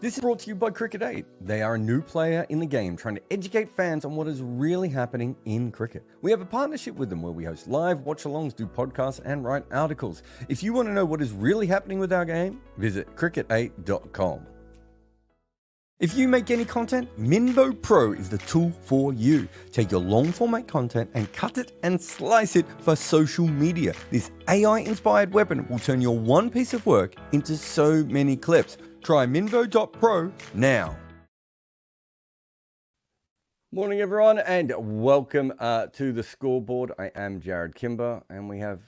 This is brought to you by Cricket 8. They are a new player in the game trying to educate fans on what is really happening in cricket. We have a partnership with them where we host live watch-alongs, do podcasts, and write articles. If you want to know what is really happening with our game, visit cricket8.com. If you make any content, Minvo Pro is the tool for you. Take your long format content and cut it and slice it for social media. This AI-inspired weapon will turn your one piece of work into so many clips. Try Minvo.pro now. Morning everyone and welcome to the Scoreboard. I am Jared Kimber and we have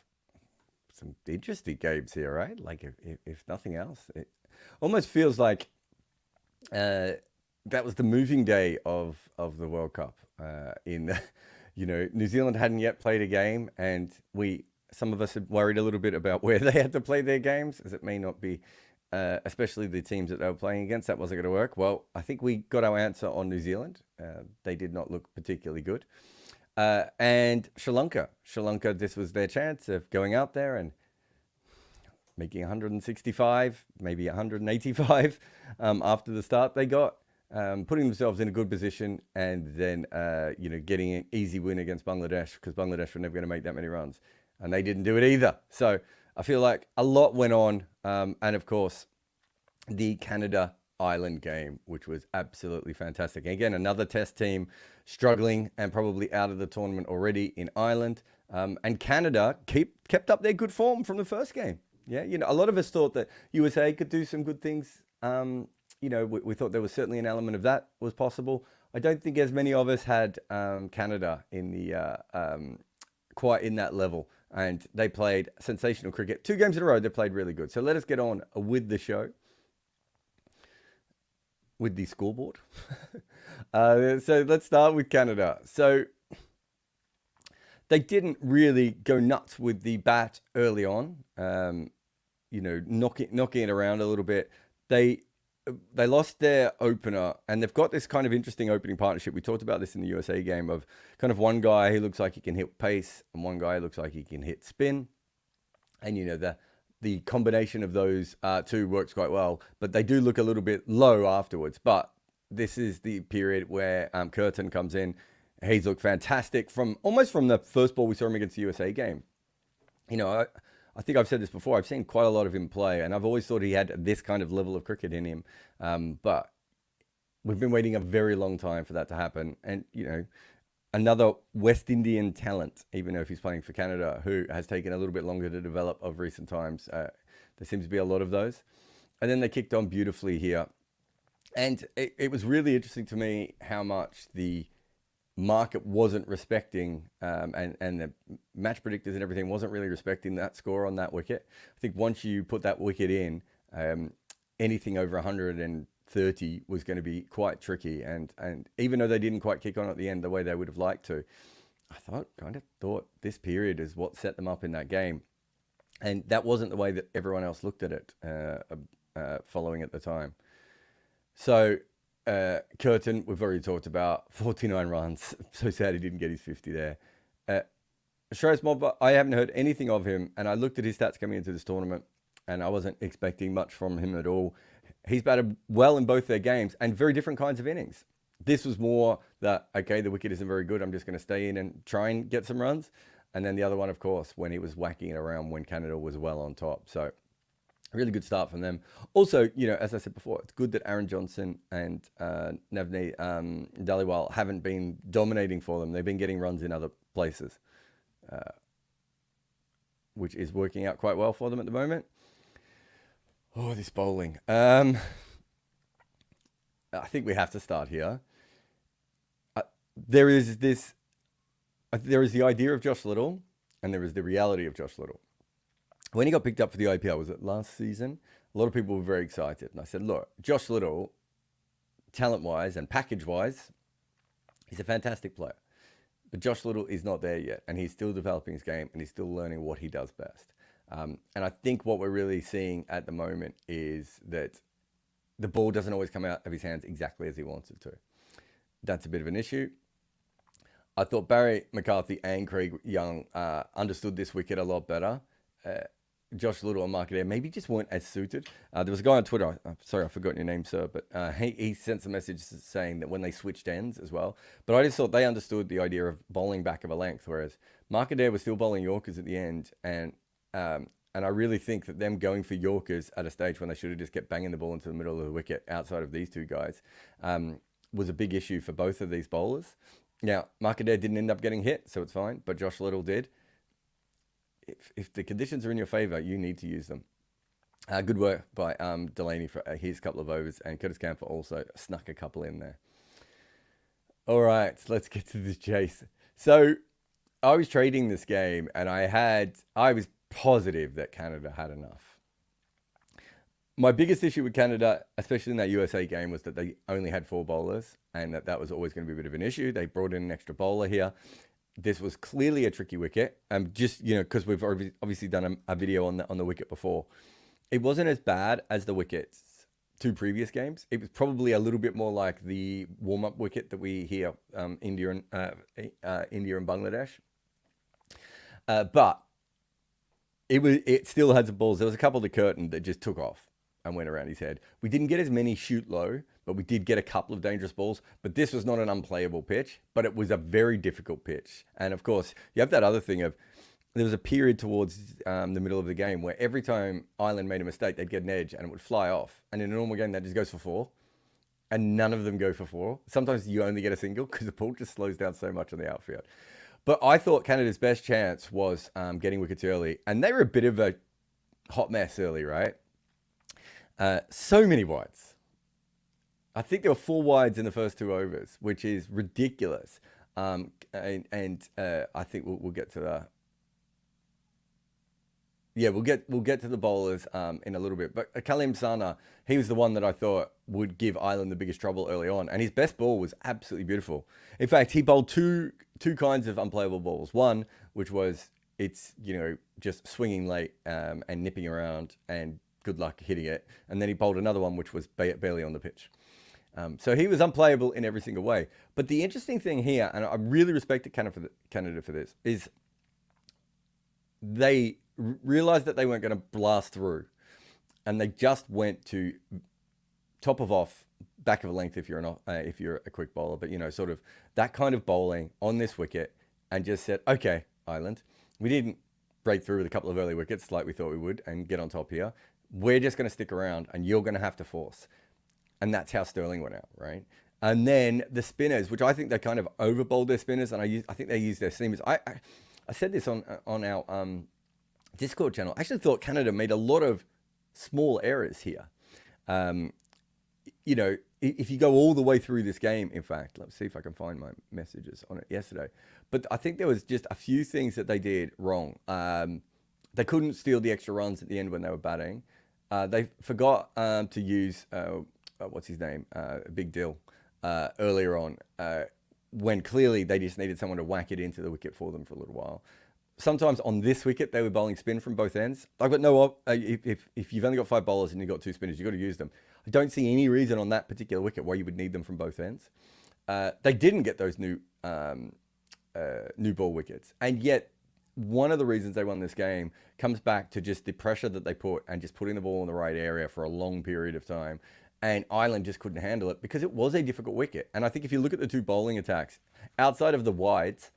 some interesting games here, right? Like if nothing else, it almost feels like that was the moving day of the World Cup. New Zealand hadn't yet played a game, and some of us had worried a little bit about where they had to play their games, as it may not be, especially the teams that they were playing against. That wasn't going to work. Well, I think we got our answer on New Zealand. They did not look particularly good. And Sri Lanka, this was their chance of going out there and making 165, maybe 185 after the start they got, putting themselves in a good position, and then getting an easy win against Bangladesh, because Bangladesh were never going to make that many runs, and they didn't do it either. So I feel like a lot went on, and of course the Canada Ireland game, which was absolutely fantastic. Again, another test team struggling and probably out of the tournament already in Ireland, and Canada kept up their good form from the first game. Yeah, a lot of us thought that USA could do some good things. We thought there was certainly an element of that was possible. I don't think as many of us had Canada in the quite in that level, and they played sensational cricket. 2 games in a row, they played really good. So let us get on with the show, with the scoreboard. So let's start with Canada. So they didn't really go nuts with the bat early on, knocking it around a little bit. They lost their opener, and they've got this kind of interesting opening partnership. We talked about this in the USA game, of kind of one guy who looks like he can hit pace and one guy who looks like he can hit spin. And, the combination of those two works quite well, but they do look a little bit low afterwards. But this is the period where Curtin comes in. He's looked fantastic almost from the first ball we saw him against the USA game. I think I've said this before. I've seen quite a lot of him play, and I've always thought he had this kind of level of cricket in him. But we've been waiting a very long time for that to happen. And, another West Indian talent, even though if he's playing for Canada, who has taken a little bit longer to develop of recent times. There seems to be a lot of those. And then they kicked on beautifully here. And it was really interesting to me how much the market wasn't respecting, and the match predictors and everything wasn't really respecting that score on that wicket. I think once you put that wicket in, anything over 130 was going to be quite tricky. And even though they didn't quite kick on at the end the way they would have liked to, I kind of thought this period is what set them up in that game. And that wasn't the way that everyone else looked at it following at the time. So Curtin, we've already talked about, 49 runs. So sad he didn't get his 50 there. Shreyas Mobba, I haven't heard anything of him, and I looked at his stats coming into this tournament, and I wasn't expecting much from him at all. He's batted well in both their games, and very different kinds of innings. This was more that, okay, the wicket isn't very good, I'm just going to stay in and try and get some runs. And then the other one, of course, when he was whacking it around when Canada was well on top. So really good start from them. Also, as I said before, it's good that Aaron Johnson and Navneet Dhaliwal haven't been dominating for them. They've been getting runs in other places, which is working out quite well for them at the moment. Oh, this bowling. I think we have to start here. There is the idea of Josh Little, and there is the reality of Josh Little. When he got picked up for the IPL, was it last season? A lot of people were very excited. And I said, look, Josh Little, talent-wise and package-wise, he's a fantastic player. But Josh Little is not there yet, and he's still developing his game, and he's still learning what he does best. And I think what we're really seeing at the moment is that the ball doesn't always come out of his hands exactly as he wants it to. That's a bit of an issue. I thought Barry McCarthy and Craig Young understood this wicket a lot better. Josh Little and Mark Adair maybe just weren't as suited. There was a guy on Twitter, I'm sorry, I've forgotten your name, sir, but he sent some message saying that when they switched ends as well. But I just thought they understood the idea of bowling back of a length, whereas Mark Adair was still bowling Yorkers at the end. And I really think that them going for Yorkers at a stage when they should have just kept banging the ball into the middle of the wicket outside of these two guys was a big issue for both of these bowlers. Now, Mark Adair didn't end up getting hit, so it's fine, but Josh Little did. If the conditions are in your favour, you need to use them. Good work by Delaney for his couple of overs, and Curtis Camper also snuck a couple in there. All right, let's get to the chase. So I was trading this game, and I was positive that Canada had enough. My biggest issue with Canada, especially in that USA game, was that they only had 4 bowlers, and that was always going to be a bit of an issue. They brought in an extra bowler here. This was clearly a tricky wicket. Just, because we've obviously done a video on the wicket before. It wasn't as bad as the wickets 2 previous games. It was probably a little bit more like the warm-up wicket that we hear India and Bangladesh. But it still had some balls. There was a couple to Curtin that just took off and went around his head. We didn't get as many shoot low, but we did get a couple of dangerous balls. But this was not an unplayable pitch, but it was a very difficult pitch. And of course, you have that other thing of, there was a period towards the middle of the game where every time Ireland made a mistake, they'd get an edge and it would fly off. And in a normal game, that just goes for 4. And none of them go for 4. Sometimes you only get a single because the ball just slows down so much on the outfield. But I thought Canada's best chance was getting wickets early. And they were a bit of a hot mess early, right? So many wides. I think there were 4 wides in the first 2 overs, which is ridiculous. I think we'll get to that. Yeah, we'll get to the bowlers in a little bit. But Kalim Sana, he was the one that I thought would give Ireland the biggest trouble early on. And his best ball was absolutely beautiful. In fact, he bowled two kinds of unplayable balls. One, which was just swinging late and nipping around and good luck hitting it. And then he bowled another one, which was barely on the pitch. So he was unplayable in every single way. But the interesting thing here, and I really respected Canada for this, is they realized that they weren't going to blast through, and they just went to top of off, back of a length if you're a quick bowler, but sort of that kind of bowling on this wicket, and just said, okay, Ireland, we didn't break through with a couple of early wickets like we thought we would and get on top here. We're just going to stick around, and you're going to have to force. And that's how Sterling went out, right? And then the spinners, which I think they kind of overbowled their spinners, and I think they used their seamers. I said this on our Discord channel. I actually thought Canada made a lot of small errors here. If you go all the way through this game, in fact, let's see if I can find my messages on it yesterday. But I think there was just a few things that they did wrong. They couldn't steal the extra runs at the end when they were batting. They forgot to use, what's his name? Big Dill earlier on, when clearly they just needed someone to whack it into the wicket for them for a little while. Sometimes on this wicket, they were bowling spin from both ends. I've got if you've only got 5 bowlers and you've got 2 spinners, you've got to use them. I don't see any reason on that particular wicket why you would need them from both ends. They didn't get those new ball wickets. And yet, one of the reasons they won this game comes back to just the pressure that they put and just putting the ball in the right area for a long period of time. And Ireland just couldn't handle it because it was a difficult wicket. And I think if you look at the 2 bowling attacks, outside of the wides,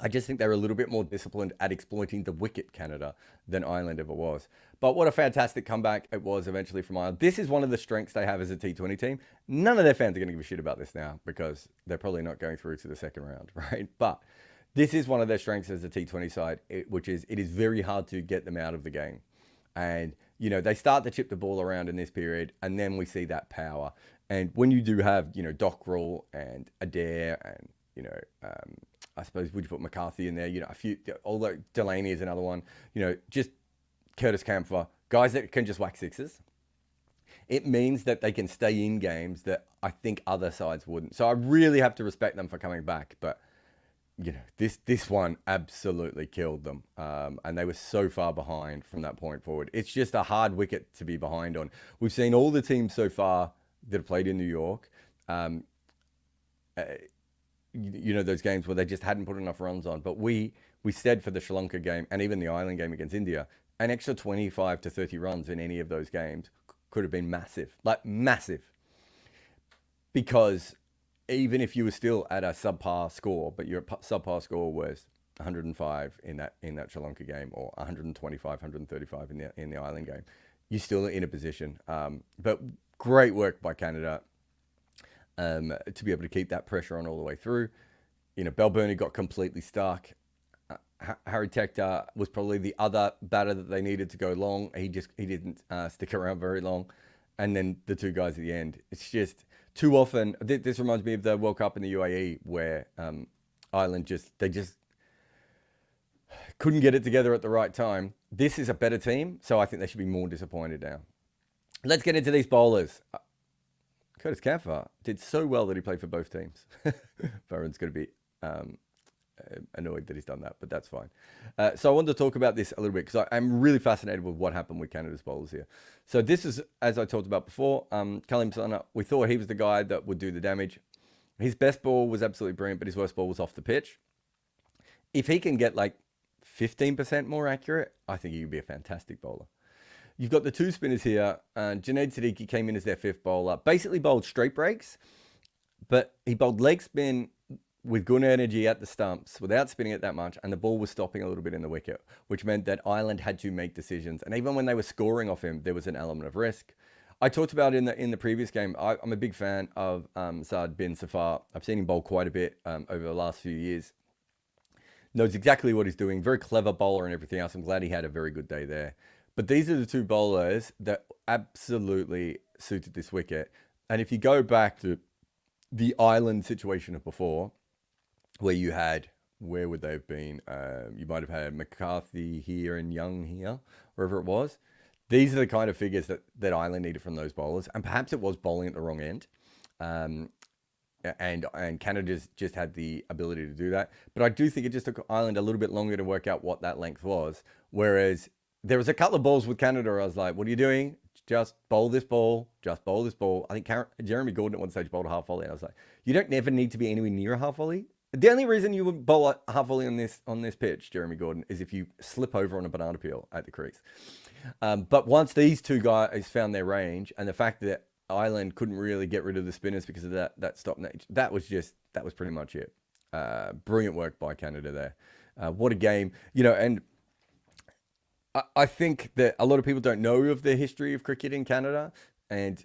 I just think they're a little bit more disciplined at exploiting the wicket, Canada, than Ireland ever was. But what a fantastic comeback it was eventually from Ireland. This is one of the strengths they have as a T20 team. None of their fans are going to give a shit about this now because they're probably not going through to the second round, right? But this is one of their strengths as a T20 side, which is it is very hard to get them out of the game. And, they start to chip the ball around in this period, and then we see that power. And when you do have, Dockrell and Adair and, I suppose, would you put McCarthy in there? A few, although Delaney is another one, just Curtis Camphor, guys that can just whack sixes. It means that they can stay in games that I think other sides wouldn't. So I really have to respect them for coming back. But, this one absolutely killed them. And they were so far behind from that point forward. It's just a hard wicket to be behind on. We've seen all the teams so far that have played in New York. Those games where they just hadn't put enough runs on. But we said for the Sri Lanka game and even the Ireland game against India, an extra 25 to 30 runs in any of those games could have been massive, like massive. Because even if you were still at a subpar score, but your subpar score was 105 in that Sri Lanka game, or 125, 135 in the Ireland game, you're still in a position. But great work by Canada to be able to keep that pressure on all the way through. Balbirnie got completely stuck. Harry Tector was probably the other batter that they needed to go long. He didn't stick around very long. And then the two guys at the end. It's just too often. This reminds me of the World Cup in the UAE, where Ireland just couldn't get it together at the right time. This is a better team, so I think they should be more disappointed now. Let's get into these bowlers. Curtis Campher did so well that he played for both teams. Varun's going to be annoyed that he's done that, but that's fine. So I wanted to talk about this a little bit because I'm really fascinated with what happened with Canada's bowlers here. So this is, as I talked about before, Kalim Sana, we thought he was the guy that would do the damage. His best ball was absolutely brilliant, but his worst ball was off the pitch. If he can get like 15% more accurate, I think he would be a fantastic bowler. You've got the two spinners here. Junaid Siddiqui came in as their fifth bowler. Basically bowled straight breaks, but he bowled leg spin with good energy at the stumps without spinning it that much, and the ball was stopping a little bit in the wicket, which meant that Ireland had to make decisions. And even when they were scoring off him, there was an element of risk. I talked about in the previous game, I'm a big fan of Saad bin Safar. I've seen him bowl quite a bit over the last few years. Knows exactly what he's doing. Very clever bowler and everything else. I'm glad he had a very good day there. But these are the two bowlers that absolutely suited this wicket. And if you go back to the Ireland situation of before, where you had, where would they have been? You might have had McCarthy here and Young here, wherever it was. These are the kind of figures that Ireland needed from those bowlers. And perhaps it was bowling at the wrong end. And Canada just had the ability to do that. But I do think it just took Ireland a little bit longer to work out what that length was. Whereas there was a couple of balls with Canada where I was like, what are you doing? Just bowl this ball. Just bowl this ball. I think Jeremy Gordon at one stage bowled a half volley. And I was like, you don't never need to be anywhere near a half volley. The only reason you would bowl a half volley on this pitch, Jeremy Gordon, is if you slip over on a banana peel at the crease. But once these two guys found their range, and the fact that Ireland couldn't really get rid of the spinners because of that stop nature, that was pretty much it. Brilliant work by Canada there. What a game, and I think that a lot of people don't know of the history of cricket in Canada, and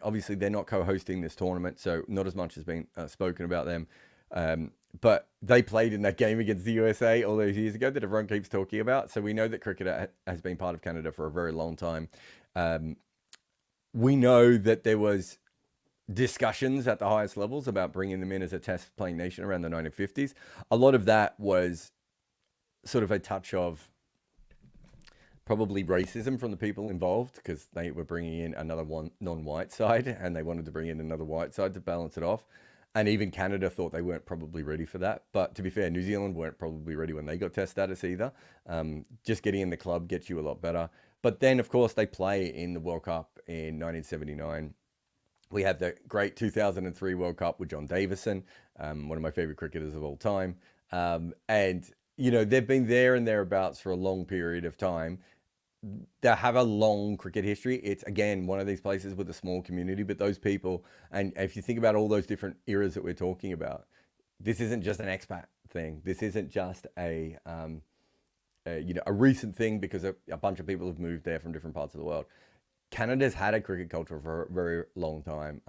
obviously they're not co-hosting this tournament, so not as much has been spoken about them. But they played in that game against the USA all those years ago that everyone keeps talking about. So we know that cricket has been part of Canada for a very long time. We know that there was discussions at the highest levels about bringing them in as a test playing nation around the 1950s. A lot of that was sort of a touch of probably racism from the people involved, because they were bringing in another one non-white side and they wanted to bring in another white side to balance it off. And even Canada thought they weren't probably ready for that. But to be fair, New Zealand weren't probably ready when they got test status either. Just getting in the club gets you a lot better. But then, of course, they play in the World Cup in 1979. We have the great 2003 World Cup with John Davison, one of my favorite cricketers of all time. And, they've been there and thereabouts for a long period of time. They have a long cricket history. It's, again, one of these places with a small community, but those people, and if you think about all those different eras that we're talking about, this isn't just an expat thing. This isn't just a recent thing because a bunch of people have moved there from different parts of the world. Canada's had a cricket culture for a very long time,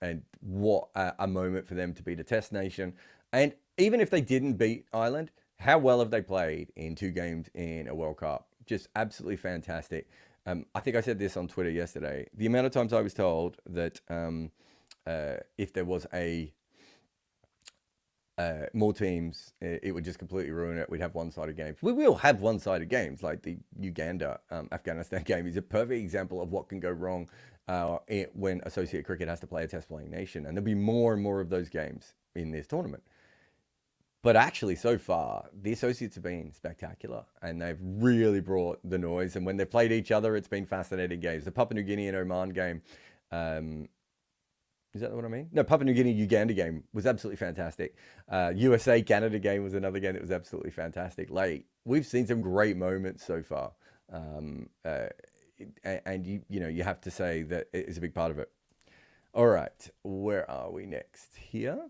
and what a moment for them to beat a test nation. And even if they didn't beat Ireland, how well have they played in 2 games in a World Cup? Just absolutely fantastic. I think I said this on Twitter yesterday. The amount of times I was told that if there was more teams, it would just completely ruin it. We'd have one-sided games. We will have one-sided games, like the Uganda, Afghanistan game is a perfect example of what can go wrong when associate cricket has to play a test-playing nation. And there'll be more and more of those games in this tournament. But actually, so far, the associates have been spectacular, and they've really brought the noise. And when they've played each other, it's been fascinating games. The Papua New Guinea and Oman game, is that what I mean? No, Papua New Guinea Uganda game was absolutely fantastic. USA Canada game was another game that was absolutely fantastic. Like, we've seen some great moments so far. And you have to say that it is a big part of it. All right, where are we next here?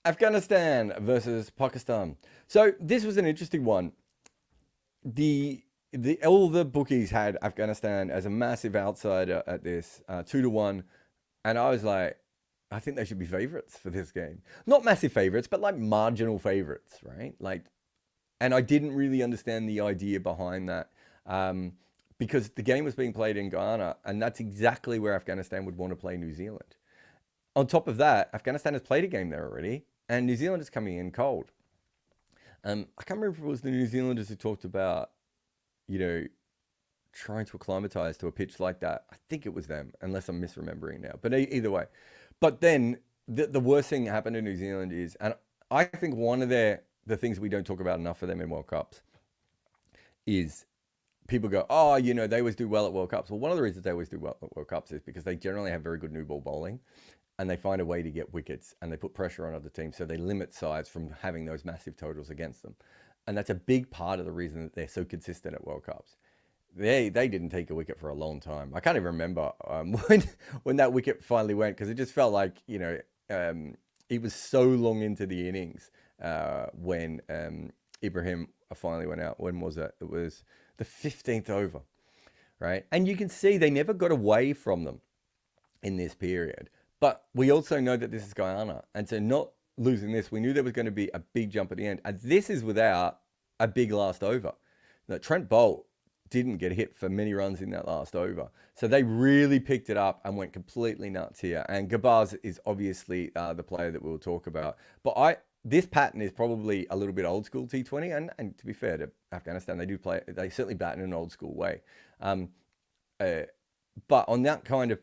Afghanistan versus Pakistan. So this was an interesting one. The all the bookies had Afghanistan as a massive outsider at this 2-1, and I was like, I think they should be favorites for this game. Not massive favorites, but like marginal favorites, right? Like, and I didn't really understand the idea behind that. Because the game was being played in Guyana, and that's exactly where Afghanistan would want to play New Zealand. On top of that, Afghanistan has played a game there already, and New Zealand is coming in cold. I can't remember if it was the New Zealanders who talked about, trying to acclimatize to a pitch like that. I think it was them, unless I'm misremembering now. But either way. But then the worst thing that happened in New Zealand is, and I think one of the things we don't talk about enough for them in World Cups is people go, oh, they always do well at World Cups. Well, one of the reasons they always do well at World Cups is because they generally have very good new ball bowling, and they find a way to get wickets, and they put pressure on other teams, so they limit sides from having those massive totals against them. And that's a big part of the reason that they're so consistent at World Cups. They didn't take a wicket for a long time. I can't even remember when that wicket finally went, because it just felt like, it was so long into the innings when Ibrahim finally went out. When was that? It was the 15th over, right? And you can see they never got away from them in this period. But we also know that this is Guyana. And so not losing this, we knew there was going to be a big jump at the end. And this is without a big last over. Now, Trent Boult didn't get hit for many runs in that last over. So they really picked it up and went completely nuts here. And Gabaz is obviously the player that we'll talk about. But this pattern is probably a little bit old school T20. And to be fair to Afghanistan, they certainly bat in an old school way. But on that kind of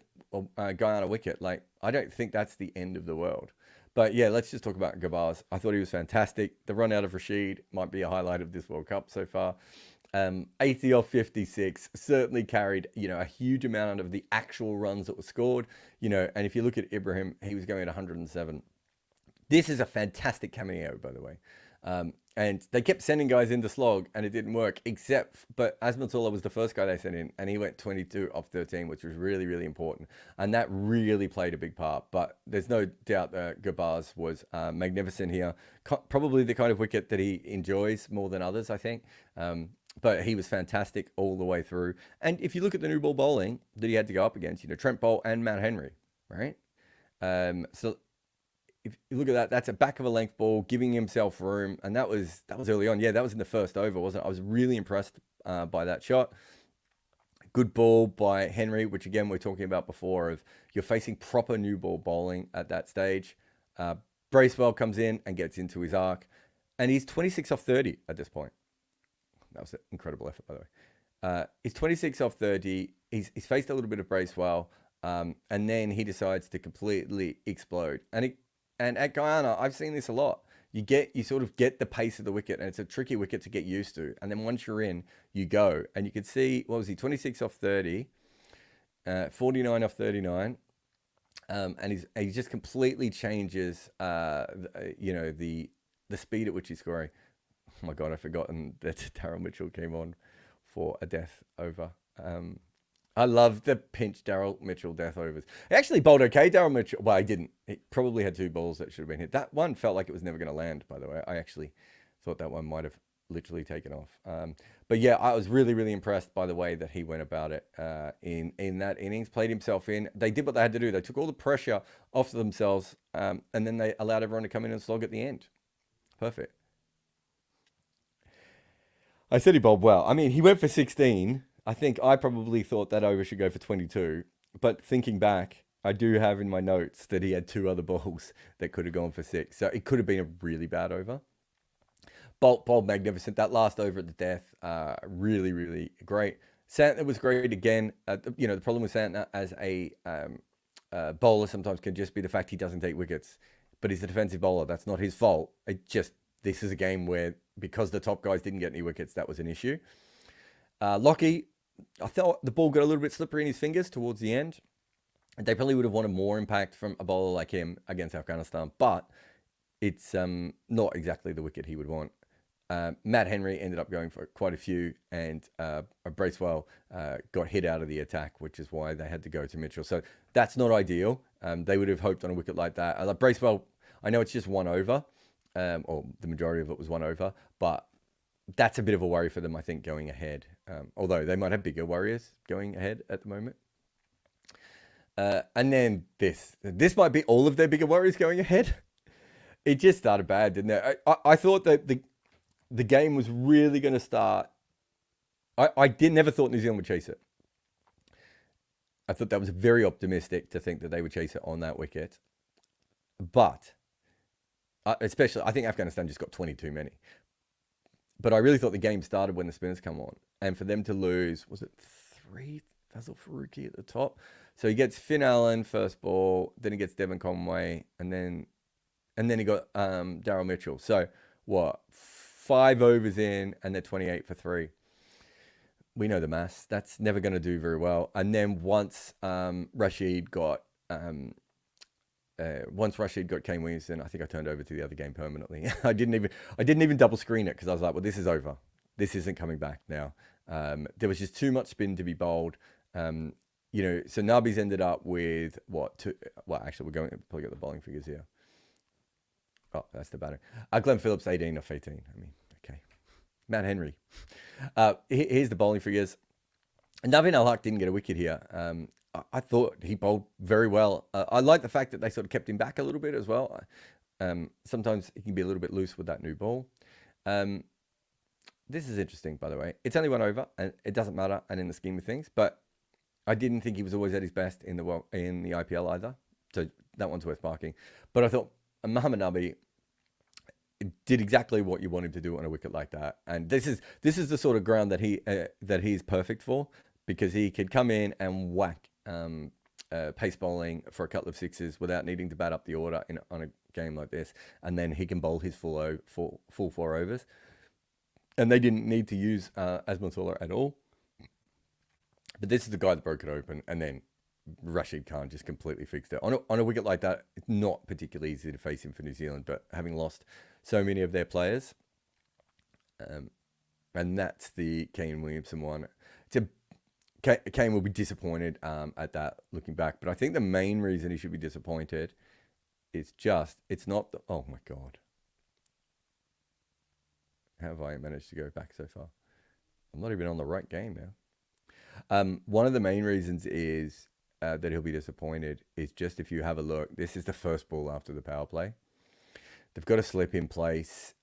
Guyana wicket, like, I don't think that's the end of the world. But yeah, let's just talk about Gabaz. I thought he was fantastic. The run out of Rashid might be a highlight of this World Cup so far. 80 off 56 certainly carried, a huge amount of the actual runs that were scored, and if you look at Ibrahim, he was going at 107. This is a fantastic cameo, by the way. And they kept sending guys into slog, and it didn't work, but Azmatullah was the first guy they sent in, and he went 22 off 13, which was really, really important. And that really played a big part. But there's no doubt that Gabaz was magnificent here. Probably the kind of wicket that he enjoys more than others, I think. But he was fantastic all the way through. And if you look at the new ball bowling that he had to go up against, Trent Boult and Matt Henry, right? So if you look at that, that's a back of a length ball, giving himself room, and that was early on. Yeah, that was in the first over, wasn't it? I was really impressed by that shot. Good ball by Henry, which again we're talking about before, of you're facing proper new ball bowling at that stage. Bracewell comes in and gets into his arc, and he's 26 off 30 at this point. That was an incredible effort, by the way. He's 26 off 30. He's faced a little bit of Bracewell, and then he decides to completely explode. And at Guyana, I've seen this a lot. You sort of get the pace of the wicket, and it's a tricky wicket to get used to. And then once you're in, you go. And you could see, what was he, 26 off 30, 49 off 39. And he just completely changes, the speed at which he's scoring. Oh my God, I've forgotten that Daryl Mitchell came on for a death over. I love the pinch Daryl Mitchell death overs. He actually bowled okay, Daryl Mitchell. Well, he didn't. He probably had two balls that should have been hit. That one felt like it was never going to land, by the way. I actually thought that one might have literally taken off. But yeah, I was really, really impressed by the way that he went about it in that innings, played himself in. They did what they had to do. They took all the pressure off themselves, and then they allowed everyone to come in and slog at the end. Perfect. I said he bowled well. I mean, he went for 16. I think I probably thought that over should go for 22. But thinking back, I do have in my notes that he had two other balls that could have gone for 6. So it could have been a really bad over. Bolt magnificent. That last over at the death, really, really great. Santner was great again. The problem with Santner as a bowler sometimes can just be the fact he doesn't take wickets. But he's a defensive bowler. That's not his fault. This is a game where, because the top guys didn't get any wickets, that was an issue. Lockie, I thought the ball got a little bit slippery in his fingers towards the end. They probably would have wanted more impact from a bowler like him against Afghanistan. But it's not exactly the wicket he would want. Matt Henry ended up going for quite a few, and Bracewell got hit out of the attack, which is why they had to go to Mitchell. So that's not ideal. They would have hoped on a wicket like that. Like Bracewell, I know it's just one over, or the majority of it was one over, but that's a bit of a worry for them, I think, going ahead. Although they might have bigger worries going ahead at the moment. And then this might be all of their bigger worries going ahead. It just started bad, didn't it? I thought that the game was really going to start. I never thought New Zealand would chase it. I thought that was very optimistic to think that they would chase it on that wicket. But, especially, I think Afghanistan just got 20 too many. But I really thought the game started when the spinners come on. And for them to lose, was it 3? Fazal Farooqi at the top. So he gets Finn Allen first ball, then he gets Devon Conway, and then he got Daryl Mitchell. So, what? 5 overs in, and they're 28 for 3. We know the maths. That's never going to do very well. And then once Rashid got Kane Williamson, I think I turned over to the other game permanently. I didn't even double screen it because I was like, well, this is over. This isn't coming back now. There was just too much spin to be bowled. So Nabi's ended up with what? Actually, we're going to probably get the bowling figures here. Oh, that's the batting. Glenn Phillips, 18 off 18. I mean, okay. Matt Henry. Here's the bowling figures. Navin Al-Haq didn't get a wicket here. I thought he bowled very well. I like the fact that they sort of kept him back a little bit as well. Sometimes he can be a little bit loose with that new ball. This is interesting, by the way. It's only one over, and it doesn't matter, and in the scheme of things. But I didn't think he was always at his best in the IPL either. So that one's worth marking. But I thought Mohammad Nabi did exactly what you want him to do on a wicket like that. And this is the sort of ground that he's perfect for, because he could come in and whack pace bowling for a couple of sixes without needing to bat up the order on a game like this, and then he can bowl his full 4 overs. And they didn't need to use Azmatullah at all. But this is the guy that broke it open, and then Rashid Khan just completely fixed it. On a wicket like that, it's not particularly easy to face him for New Zealand, but having lost so many of their players, and that's the Kane Williamson one. Kane will be disappointed at that looking back, but I think the main reason he should be disappointed is it's not the, oh my God. How have I managed to go back so far? I'm not even on the right game now. One of the main reasons is that he'll be disappointed is just if you have a look, this is the first ball after the power play. They've got a slip in place.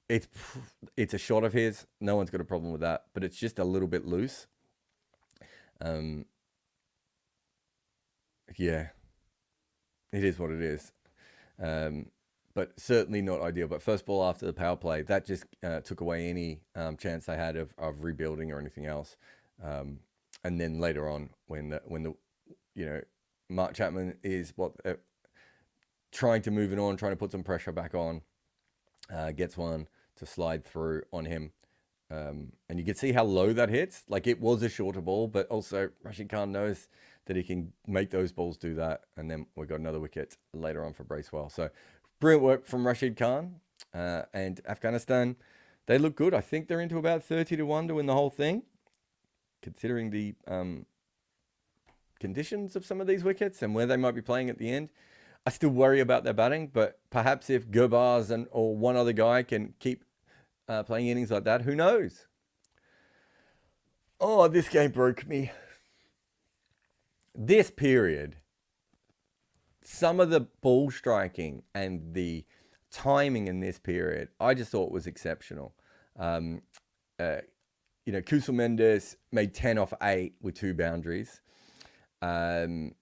It's a shot of his. No one's got a problem with that, but it's just a little bit loose. Yeah, it is what it is. But certainly not ideal. But first ball after the power play, that just took away any chance they had of rebuilding or anything else. And then later on, when the Mark Chapman is trying to move it on, trying to put some pressure back on, gets one to slide through on him. And you can see how low that hits. Like, it was a shorter ball, but also Rashid Khan knows that he can make those balls do that. And then we got another wicket later on for Bracewell. So brilliant work from Rashid Khan. And Afghanistan, they look good. I think they're into about 30-1 to win the whole thing, considering the conditions of some of these wickets and where they might be playing at the end. I still worry about their batting, but perhaps if Gurbaz or one other guy can keep playing innings like that, who knows? Oh, this game broke me. This period, some of the ball striking and the timing in this period, I just thought was exceptional. Kusal Mendes made 10 off 8 with 2 boundaries. Kamindu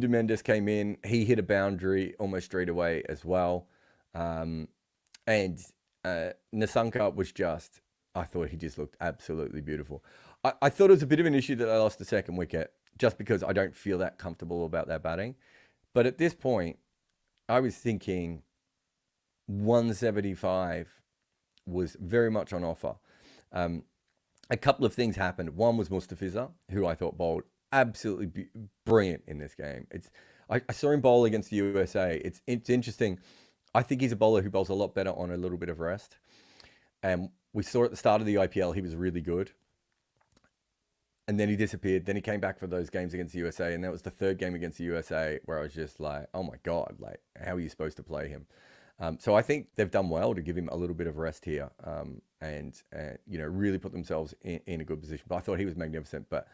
Mendes came in. He hit a boundary almost straight away as well. And Nasanka was just, I thought he just looked absolutely beautiful. I thought it was a bit of an issue that they lost the second wicket, just because I don't feel that comfortable about their batting. But at this point, I was thinking 175 was very much on offer. A couple of things happened. One was Mustafiza, who I thought bowled absolutely brilliant in this game. I saw him bowl against the USA. It's interesting. I think he's a bowler who bowls a lot better on a little bit of rest. And we saw at the start of the IPL, he was really good. And then he disappeared. Then he came back for those games against the USA. And that was the third game against the USA where I was just like, oh my God, like, how are you supposed to play him? So I think they've done well to give him a little bit of rest here, and really put themselves in a good position. But I thought he was magnificent. But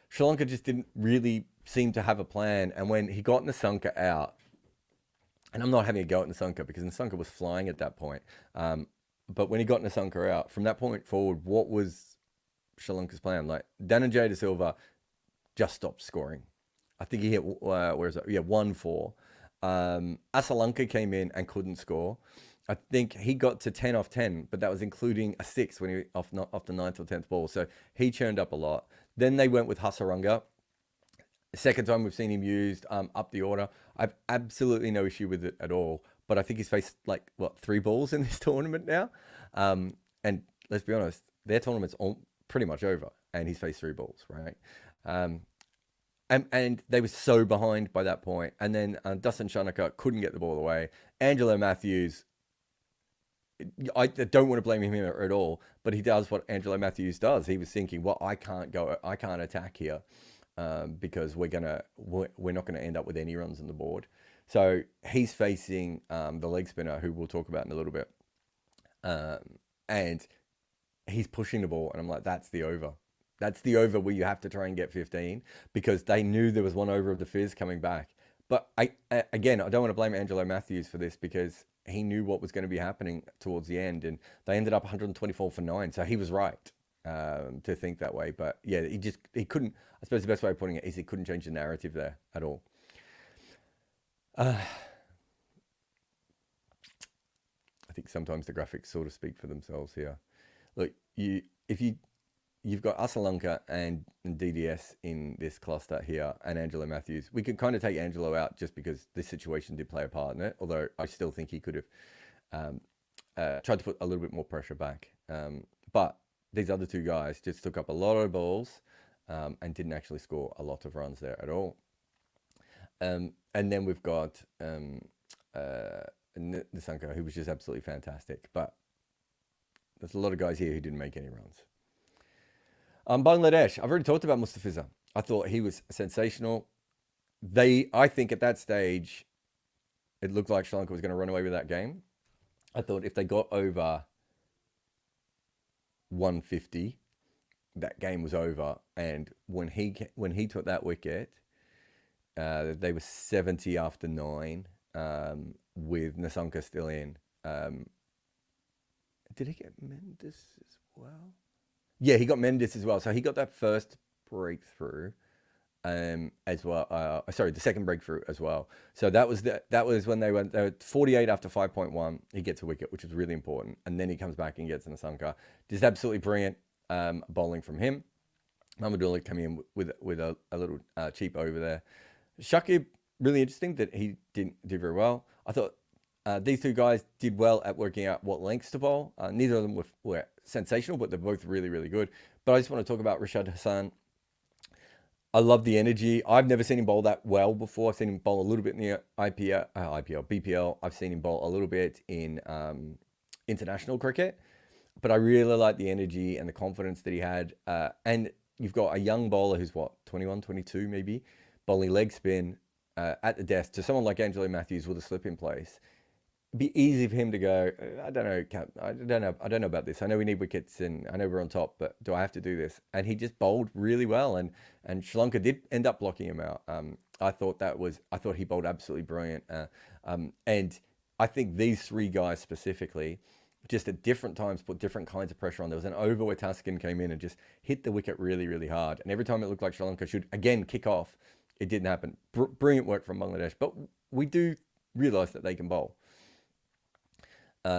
Sri Lanka just didn't really seem to have a plan. And when he got Nasanka out, and I'm not having a go at Nasanka because Nasanka was flying at that point. But when he got Nasanka out, from that point forward, what was Sri Lanka's plan? Like, Dhananjay De Silva just stopped scoring. I think he hit, 1-4. Asalanka came in and couldn't score. I think he got to 10 off 10, but that was including a 6 when he off the 9th or 10th ball. So he churned up a lot. Then they went with Hasaranga. Second time we've seen him used up the order. I've absolutely no issue with it at all. But I think he's faced 3 balls in this tournament now. And let's be honest, their tournament's all pretty much over, and he's faced 3 balls, right? And they were so behind by that point. And then Dustin Shanaka couldn't get the ball away. Angelo Matthews, I don't want to blame him at all, but he does what Angelo Matthews does. He was thinking, well, I can't attack here because we're not gonna end up with any runs on the board. So he's facing the leg spinner, who we'll talk about in a little bit, and he's pushing the ball, and I'm like, that's the over. That's the over where you have to try and get 15, because they knew there was one over of the Fizz coming back. But I don't want to blame Angelo Matthews for this, because he knew what was going to be happening towards the end, and they ended up 124 for 9. So he was right to think that way. But yeah, he couldn't. I suppose the best way of putting it is he couldn't change the narrative there at all. I think sometimes the graphics sort of speak for themselves here. Look, you've got Asalanka and DDS in this cluster here, and Angelo Matthews. We could kind of take Angelo out just because this situation did play a part in it, although I still think he could have tried to put a little bit more pressure back. But these other 2 guys just took up a lot of balls and didn't actually score a lot of runs there at all. And then we've got Nasanka, who was just absolutely fantastic. But there's a lot of guys here who didn't make any runs. Bangladesh, I've already talked about Mustafiza. I thought he was sensational. I think at that stage, it looked like Sri Lanka was going to run away with that game. I thought if they got over 150, that game was over. And when he took that wicket, they were 70 after 9 with Nasanka still in. Did he get Mendes as well? Yeah, he got Mendes as well. So he got that first breakthrough as well. Sorry, the second breakthrough as well. So that was when they were 48 after 5.1. He gets a wicket, which was really important. And then he comes back and gets Nasanka. Just absolutely brilliant bowling from him. Mamadullah coming in with a little cheap over there. Shakib, really interesting that he didn't do very well. I thought these 2 guys did well at working out what lengths to bowl. Neither of them were sensational, but they're both really, really good. But I just want to talk about Rashad Hassan. I love the energy. I've never seen him bowl that well before. I've seen him bowl a little bit in the BPL. I've seen him bowl a little bit in international cricket. But I really like the energy and the confidence that he had. And you've got a young bowler who's 21, 22 maybe, bowling leg spin at the desk to someone like Angelo Matthews with a slip in place. Be easy for him to go, I don't know about this. I know we need wickets and I know we're on top, but do I have to do this? And he just bowled really well, and Sri Lanka did end up blocking him out. I thought he bowled absolutely brilliant. And I think these 3 guys specifically, just at different times, put different kinds of pressure on. There was an over where Taskin came in and just hit the wicket really, really hard. And every time it looked like Sri Lanka should again kick off, it didn't happen. Brilliant work from Bangladesh, but we do realise that they can bowl.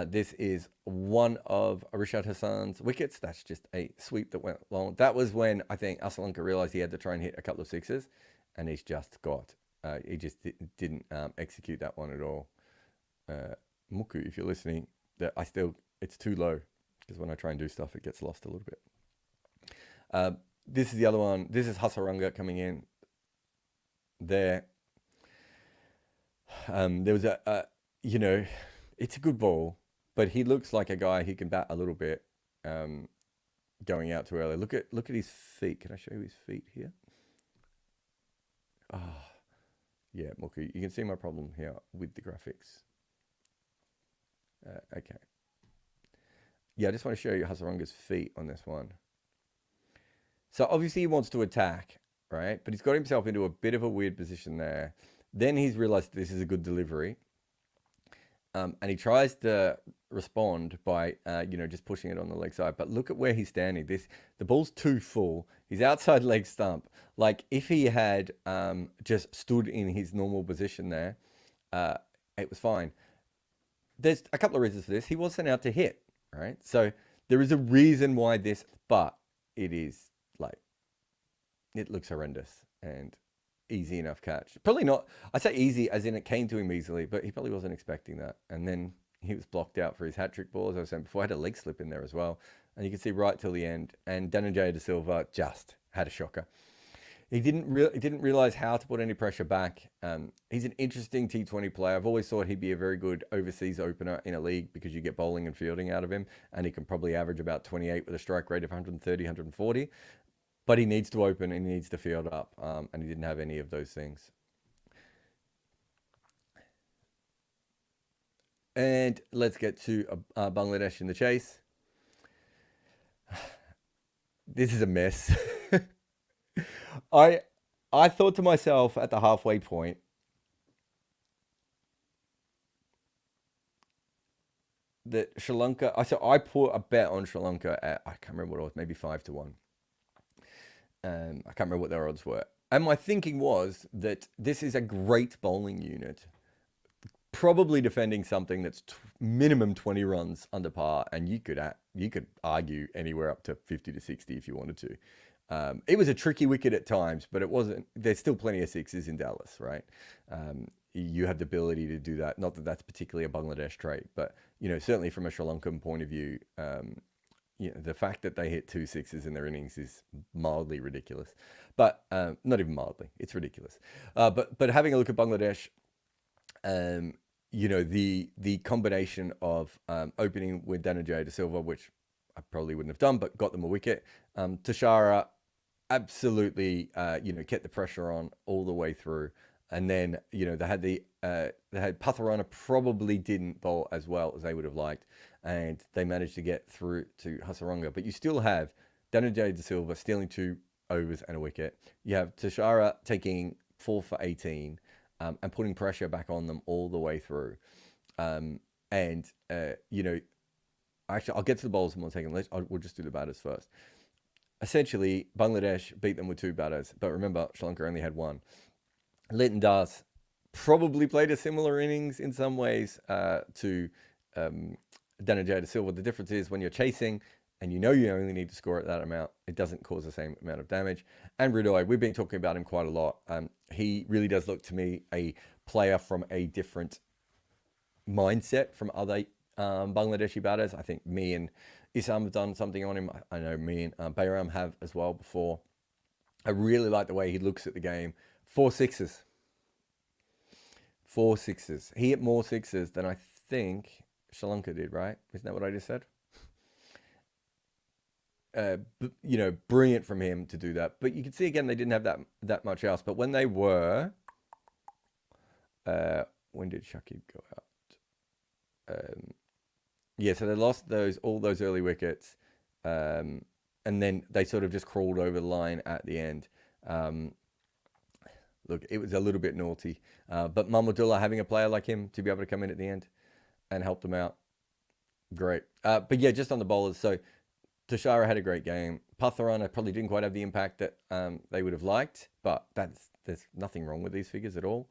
This is one of Rashad Hassan's wickets. That's just a sweep that went long. That was when I think Asalanka realised he had to try and hit a couple of 6s, and he's just he just didn't execute that one at all. Muku, if you're listening, it's too low, because when I try and do stuff, it gets lost a little bit. This is the other one. This is Hasaranga coming in there. There was you know, it's a good ball, but he looks like a guy who can bat a little bit, going out too early. Look at his feet. Can I show you his feet here? Oh, yeah, Mookie. You can see my problem here with the graphics. Okay. Yeah, I just want to show you Hasaranga's feet on this one. So obviously he wants to attack, right? But he's got himself into a bit of a weird position there. Then he's realized this is a good delivery. And he tries to respond by, just pushing it on the leg side. But look at where he's standing. The ball's too full. He's outside leg stump. Like if he had just stood in his normal position there, it was fine. There's a couple of reasons for this. He wasn't out to hit, right? So there is a reason why this, but it is like, it looks horrendous and easy enough catch. Probably not, I say easy as in it came to him easily, but he probably wasn't expecting that. And then he was blocked out for his hat-trick ball, as I was saying before. I had a leg slip in there as well. And you can see right till the end. And Danijaya De Silva just had a shocker. He didn't realize how to put any pressure back. He's an interesting T20 player. I've always thought he'd be a very good overseas opener in a league because you get bowling and fielding out of him. And he can probably average about 28 with a strike rate of 130, 140. But he needs to open and he needs to field up, and he didn't have any of those things. And let's get to Bangladesh in the chase. This is a mess. I thought to myself at the halfway point, that Sri Lanka, I put a bet on Sri Lanka at, I can't remember what it was, maybe 5-1. I can't remember what their odds were. And my thinking was that this is a great bowling unit, probably defending something that's minimum 20 runs under par, and you could argue anywhere up to 50 to 60 if you wanted to. It was a tricky wicket at times, but it wasn't. There's still plenty of sixes in Dallas, right? You have the ability to do that. Not that that's particularly a Bangladesh trait, but certainly from a Sri Lankan point of view, the fact that they hit 2 sixes in their innings is mildly ridiculous, but not even mildly, it's ridiculous. But having a look at Bangladesh, the combination of opening with Danijaya De Silva, which I probably wouldn't have done, but got them a wicket. Tashara absolutely, kept the pressure on all the way through. And then, they had Patharana probably didn't bowl as well as they would have liked. And they managed to get through to Hasaranga. But you still have Danijaya De Silva stealing 2 overs and a wicket. You have Tashara taking 4 for 18 and putting pressure back on them all the way through. Actually, I'll get to the bowlers in 1 second. We'll just do the batters first. Essentially, Bangladesh beat them with 2 batters. But remember, Sri Lanka only had 1. Leighton Das probably played a similar innings in some ways to Danijaya De Silva. The difference is when you're chasing and you only need to score at that amount, it doesn't cause the same amount of damage. And Ridoy, we've been talking about him quite a lot. He really does look to me a player from a different mindset from other Bangladeshi batters. I think me and Isam have done something on him. I know me and Bayram have as well before. I really like the way he looks at the game. 4 sixes. 4 sixes. He hit more sixes than I think Sri Lanka did, right? Isn't that what I just said? Brilliant from him to do that. But you can see again, they didn't have that much else. But when they were, when did Shakib go out? So they lost all those early wickets, and then they sort of just crawled over the line at the end. Look, it was a little bit naughty, but Mahmudullah having a player like him to be able to come in at the end and help them out, great. But yeah, just on the bowlers, so Tashara had a great game. Patharana probably didn't quite have the impact that they would have liked, but there's nothing wrong with these figures at all.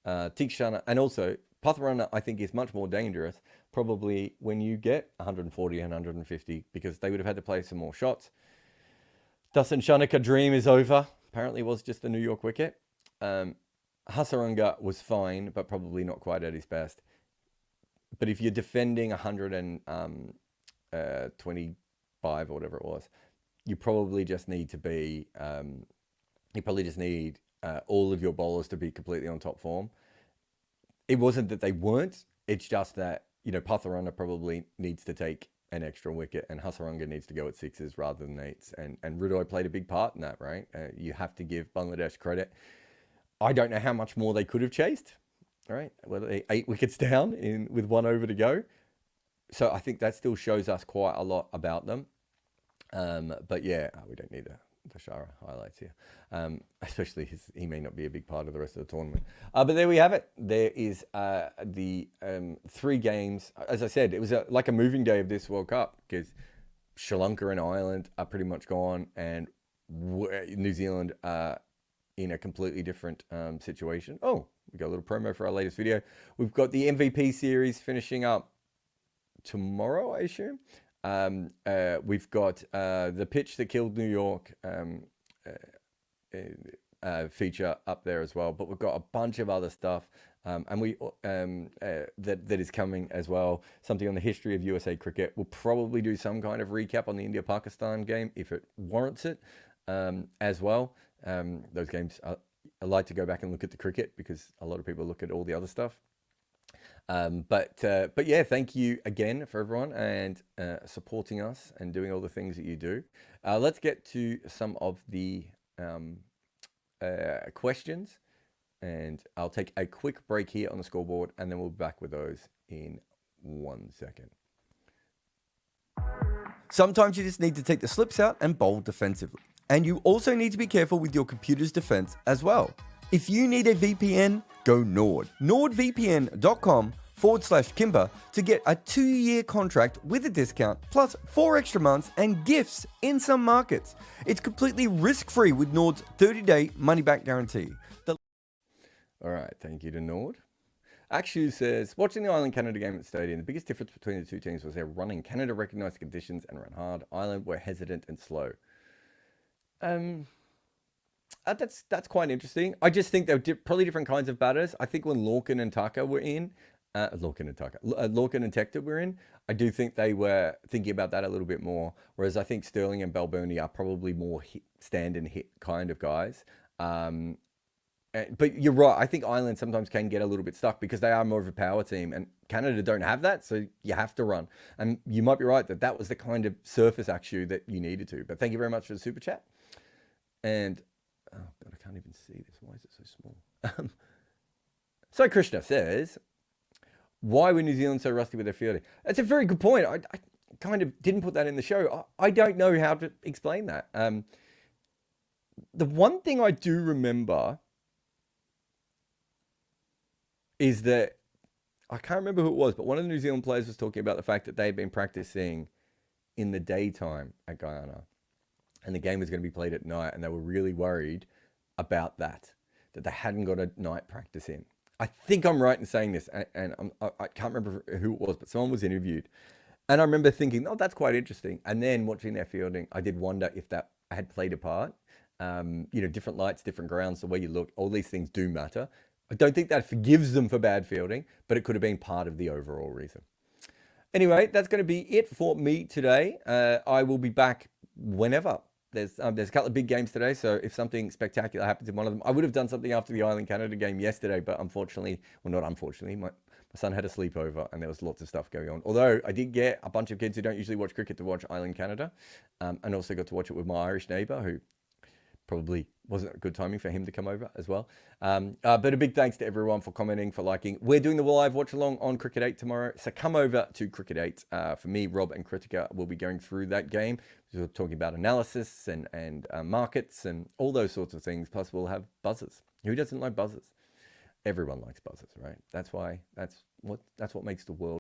Tikshana, and also Patharana, I think, is much more dangerous probably when you get 140 and 150 because they would have had to play some more shots. Dasan Shanaka dream is over. Apparently it was just the New York wicket. Hasaranga was fine, but probably not quite at his best. But if you're defending 125 or whatever it was, you probably just need to be, all of your bowlers to be completely on top form. it wasn't that they weren't. It's just that, Patharana probably needs to take an extra wicket and Hasaranga needs to go at sixes rather than eights. And Rudoy played a big part in that, right? You have to give Bangladesh credit. I don't know how much more they could have chased, all right? Well, they 8 wickets down with 1 over to go. So I think that still shows us quite a lot about them. But yeah, we don't need the Shara highlights here, especially he may not be a big part of the rest of the tournament. But there we have it. There is the 3 games. As I said, it was like a moving day of this World Cup because Sri Lanka and Ireland are pretty much gone, and New Zealand are in a completely different situation. Oh, we got a little promo for our latest video. We've got the MVP series finishing up tomorrow, I assume. We've got the pitch that killed New York feature up there as well, but we've got a bunch of other stuff, and we that is coming as well. Something on the history of USA cricket. We'll probably do some kind of recap on the India-Pakistan game if it warrants it as well. Those games, I like to go back and look at the cricket because a lot of people look at all the other stuff. But yeah, thank you again for everyone and supporting us and doing all the things that you do. Let's get to some of the questions, and I'll take a quick break here on the scoreboard, and then we'll be back with those in 1 second. Sometimes you just need to take the slips out and bowl defensively. And you also need to be careful with your computer's defense as well. If you need a VPN, go Nord. NordVPN.com/Kimber to get a 2-year contract with a discount, plus 4 extra months and gifts in some markets. It's completely risk-free with Nord's 30-day money-back guarantee. All right, thank you to Nord. Akshu says, watching the Ireland-Canada game at the stadium, the biggest difference between the two teams was their running. Canada recognised the conditions and ran hard. Ireland were hesitant and slow. That's quite interesting. I just think they're probably different kinds of batters. I think when Lorcan and Tucker were in, Lorcan and Tector were in, I do think they were thinking about that a little bit more. Whereas I think Sterling and Balboni are probably more stand and hit kind of guys. But you're right. I think Ireland sometimes can get a little bit stuck because they are more of a power team, and Canada don't have that, so you have to run. And you might be right that was the kind of surface action that you needed to. But thank you very much for the super chat. And oh God, I can't even see this. Why is it so small? So Krishna says, why were New Zealand so rusty with their fielding? That's a very good point. I kind of didn't put that in the show. I don't know how to explain that. The one thing I do remember is that, I can't remember who it was, but one of the New Zealand players was talking about the fact that they had been practicing in the daytime at Guyana, and the game was going to be played at night, and they were really worried about that they hadn't got a night practice in. I think I'm right in saying this, and I can't remember who it was, but someone was interviewed, and I remember thinking, oh, that's quite interesting. And then watching their fielding, I did wonder if that had played a part. Different lights, different grounds, the way you look, all these things do matter. I don't think that forgives them for bad fielding, but it could have been part of the overall reason. Anyway, that's going to be it for me today. I will be back whenever. There's a couple of big games today, so if something spectacular happens in one of them, I would have done something after the Ireland-Canada game yesterday, but unfortunately, well, not unfortunately, my son had a sleepover and there was lots of stuff going on. Although I did get a bunch of kids who don't usually watch cricket to watch Ireland-Canada, and also got to watch it with my Irish neighbour, who probably wasn't a good timing for him to come over as well. But a big thanks to everyone for commenting, for liking. We're doing the live watch along on Cricket 8 tomorrow, so come over to Cricket 8. For me, Rob, and Kritika will be going through that game. We're talking about analysis and markets and all those sorts of things. Plus, we'll have buzzers. Who doesn't like buzzers? Everyone likes buzzers, right? That's what makes the world